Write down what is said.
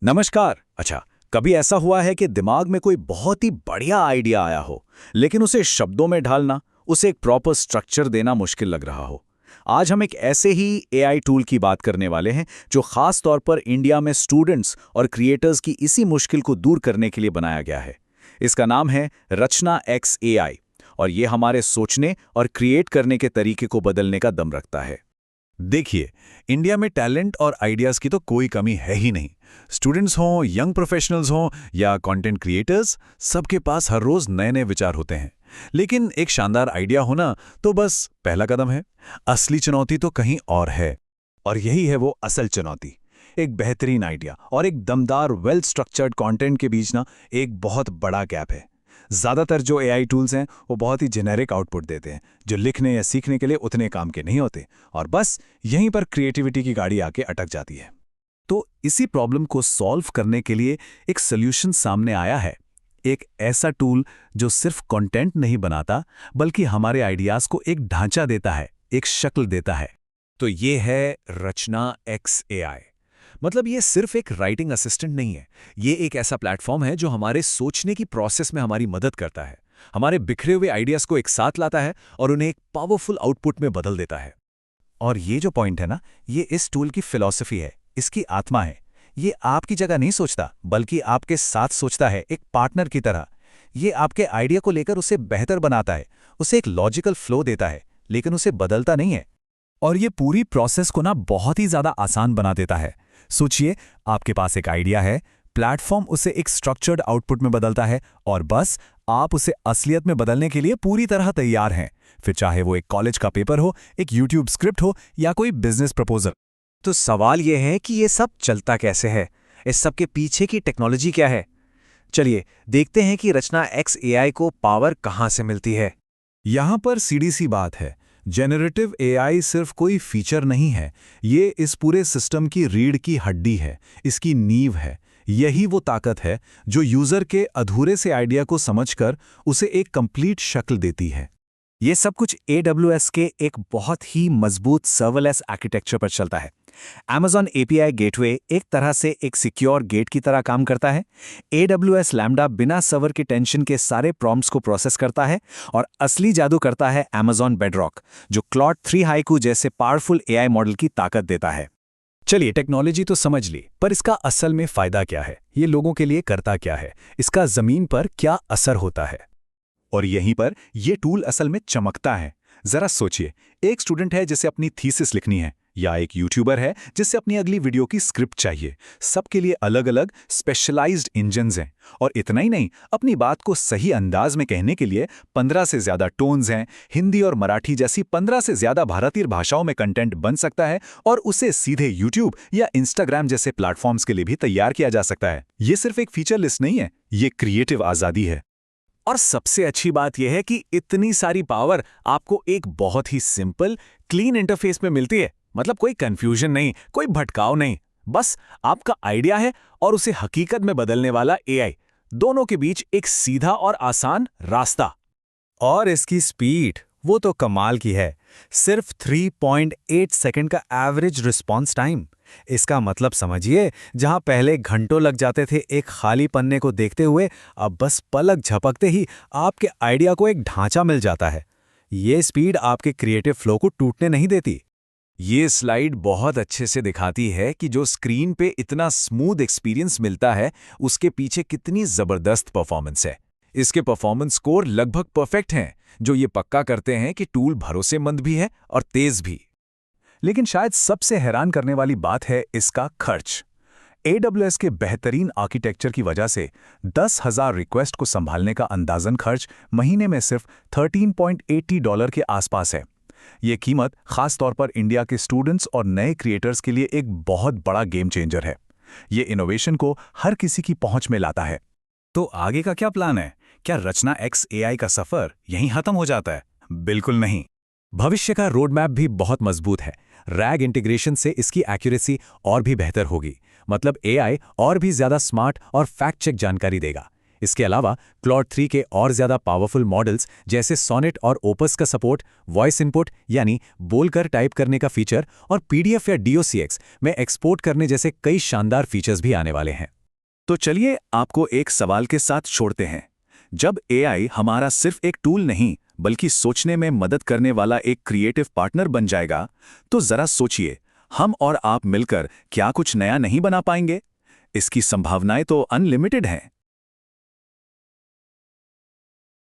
नमस्कार। अच्छा, कभी ऐसा हुआ है कि दिमाग में कोई बहुत ही बढ़िया आइडिया आया हो, लेकिन उसे शब्दों में ढालना, उसे एक प्रॉपर स्ट्रक्चर देना मुश्किल लग रहा हो। आज हम एक ऐसे ही एआई टूल की बात करने वाले हैं जो खास तौर पर इंडिया में स्टूडेंट्स और क्रिएटर्स की इसी मुश्किल को दूर करने के लिए बनाया गया है। इसका नाम है रचना एक्स एआई, और ये हमारे सोचने और क्रिएट करने के तरीके को बदलने का दम रखता है। देखिए, इंडिया में टैलेंट और आइडियाज़ की तो कोई कमी है ही नहीं। स्टूडेंट्स हों, यंग प्रोफेशनल्स हों या कंटेंट क्रिएटर्स, सबके पास हर रोज़ नए-नए विचार होते हैं। लेकिन एक शानदार आइडिया होना तो बस पहला कदम है। असली चुनौती तो कहीं और है। और यही है वो असल चुनौती। एक बेहतरीन आइडिया और एक दमदार वेल स्ट्रक्चर्ड कंटेंट के बीच ना एक बहुत बड़ा गैप है। ज़्यादातर जो एआई टूल्स हैं वो बहुत ही जेनेरिक आउटपुट देते हैं, जो लिखने या सीखने के लिए उतने काम के नहीं होते, और बस यहीं पर क्रिएटिविटी की गाड़ी आके अटक जाती है। तो इसी प्रॉब्लम को सॉल्व करने के लिए एक सोल्यूशन सामने आया है। एक ऐसा टूल जो सिर्फ कंटेंट नहीं बनाता, बल्कि हमारे आइडियाज़ को एक ढांचा देता है, एक शक्ल देता है। तो ये है रचना एक्स एआई। मतलब ये सिर्फ एक राइटिंग असिस्टेंट नहीं है। ये एक ऐसा प्लेटफॉर्म है जो हमारे सोचने की प्रोसेस में हमारी मदद करता है, हमारे बिखरे हुए आइडियाज को एक साथ लाता है और उन्हें एक पावरफुल आउटपुट में बदल देता है। और ये जो पॉइंट है ना, ये इस टूल की फिलॉसफी है, इसकी आत्मा है। ये आपकी जगह नहीं सोचता, बल्कि आपके साथ सोचता है, एक पार्टनर की तरह। ये आपके आइडिया को लेकर उसे बेहतर बनाता है, उसे एक लॉजिकल फ्लो देता है, लेकिन उसे बदलता नहीं है। और ये पूरी प्रोसेस को ना बहुत ही ज़्यादा आसान बना देता है। सोचिए, आपके पास एक आइडिया है, प्लेटफॉर्म उसे एक स्ट्रक्चर्ड आउटपुट में बदलता है, और बस आप उसे असलियत में बदलने के लिए पूरी तरह तैयार हैं। फिर चाहे वो एक कॉलेज का पेपर हो, एक यूट्यूब स्क्रिप्ट हो या कोई बिजनेस प्रपोजल। तो सवाल यह है कि ये सब चलता कैसे है? इस सब के पीछे की टेक्नोलॉजी क्या है? चलिए देखते हैं कि रचना एक्स एआई को पावर कहाँ से मिलती है। यहाँ पर सीधी सी बात है, जेनरेटिव एआई सिर्फ कोई फीचर नहीं है, ये इस पूरे सिस्टम की रीढ़ की हड्डी है, इसकी नींव है। यही वो ताकत है जो यूजर के अधूरे से आइडिया को समझकर उसे एक कंप्लीट शक्ल देती है। ये सब कुछ AWS के एक बहुत ही मजबूत सर्वरलेस आर्किटेक्चर पर चलता है। Amazon API गेटवे एक तरह से एक सिक्योर गेट की तरह काम करता है। AWS लैम्बडा बिना सर्वर के टेंशन के सारे प्रॉम्प्ट्स को प्रोसेस करता है, और असली जादू करता है Amazon बेडरॉक, जो क्लॉड 3 हाइकू जैसे पावरफुल AI मॉडल की ताकत देता है। चलिए, टेक्नोलॉजी तो समझ ली, पर इसका असल में फायदा क्या है? ये लोगों के लिए करता क्या है? इसका जमीन पर क्या असर होता है? और यहीं पर ये टूल असल में चमकता है। जरा सोचिए, एक स्टूडेंट है जिसे अपनी थीसिस लिखनी है, या एक यूट्यूबर है जिसे अपनी अगली वीडियो की स्क्रिप्ट चाहिए। सबके लिए अलग अलग स्पेशलाइज्ड इंजन्स हैं। और इतना ही नहीं, अपनी बात को सही अंदाज में कहने के लिए 15 से ज्यादा टोन्स हैं। हिंदी और मराठी जैसी 15 से ज्यादा भारतीय भाषाओं में कंटेंट बन सकता है, और उसे सीधे यूट्यूब या इंस्टाग्राम जैसे प्लेटफॉर्म्स के लिए भी तैयार किया जा सकता है। ये सिर्फ एक फीचर लिस्ट नहीं है, ये क्रिएटिव आजादी है। और सबसे अच्छी बात यह है कि इतनी सारी पावर आपको एक बहुत ही सिंपल, क्लीन इंटरफेस में मिलती है। मतलब कोई कंफ्यूजन नहीं, कोई भटकाव नहीं। बस आपका आइडिया है और उसे हकीकत में बदलने वाला एआई, दोनों के बीच एक सीधा और आसान रास्ता। और इसकी स्पीड वो तो कमाल की है। सिर्फ 3.8 सेकंड का एवरेज रिस्पॉन्स टाइम। इसका मतलब समझिए, जहां पहले घंटों लग जाते थे एक खाली पन्ने को देखते हुए, अब बस पलक झपकते ही आपके आइडिया को एक ढांचा मिल जाता है। ये स्पीड आपके क्रिएटिव फ्लो को टूटने नहीं देती। ये स्लाइड बहुत अच्छे से दिखाती है कि जो स्क्रीन पे इतना स्मूथ एक्सपीरियंस मिलता है, उसके पीछे कितनी जबरदस्त परफॉर्मेंस है। इसके परफॉर्मेंस स्कोर लगभग परफेक्ट हैं, जो ये पक्का करते हैं कि टूल भरोसेमंद भी है और तेज भी। लेकिन शायद सबसे हैरान करने वाली बात है इसका खर्च। AWS के बेहतरीन आर्किटेक्चर की वजह से 10,000 रिक्वेस्ट को संभालने का अंदाजन खर्च महीने में सिर्फ $13.80 के आसपास है। ये कीमत खास तौर पर इंडिया के स्टूडेंट्स और नए क्रिएटर्स के लिए एक बहुत बड़ा गेम चेंजर है। ये इनोवेशन को हर किसी की पहुंच में लाता है। तो आगे का क्या प्लान है? क्या रचना एक्स एआई का सफर यहीं खत्म हो जाता है? बिल्कुल नहीं। भविष्य का रोड मैप भी बहुत मजबूत है। रैग इंटीग्रेशन से इसकी एक्यूरेसी और भी बेहतर होगी। मतलब एआई और भी ज्यादा स्मार्ट और फैक्ट चेक जानकारी देगा। इसके अलावा क्लॉड 3 के और ज़्यादा पावरफुल मॉडल्स जैसे सोनेट और ओपस का सपोर्ट, वॉइस इनपुट यानी बोलकर टाइप करने का फीचर और पीडीएफ या डीओसीएक्स में एक्सपोर्ट करने जैसे कई शानदार फीचर्स भी आने वाले हैं। तो चलिए आपको एक सवाल के साथ छोड़ते हैं। जब एआई हमारा सिर्फ एक टूल नहीं बल्कि सोचने में मदद करने वाला एक क्रिएटिव पार्टनर बन जाएगा, तो जरा सोचिए, हम और आप मिलकर क्या कुछ नया नहीं बना पाएंगे? इसकी संभावनाएं तो अनलिमिटेड हैं।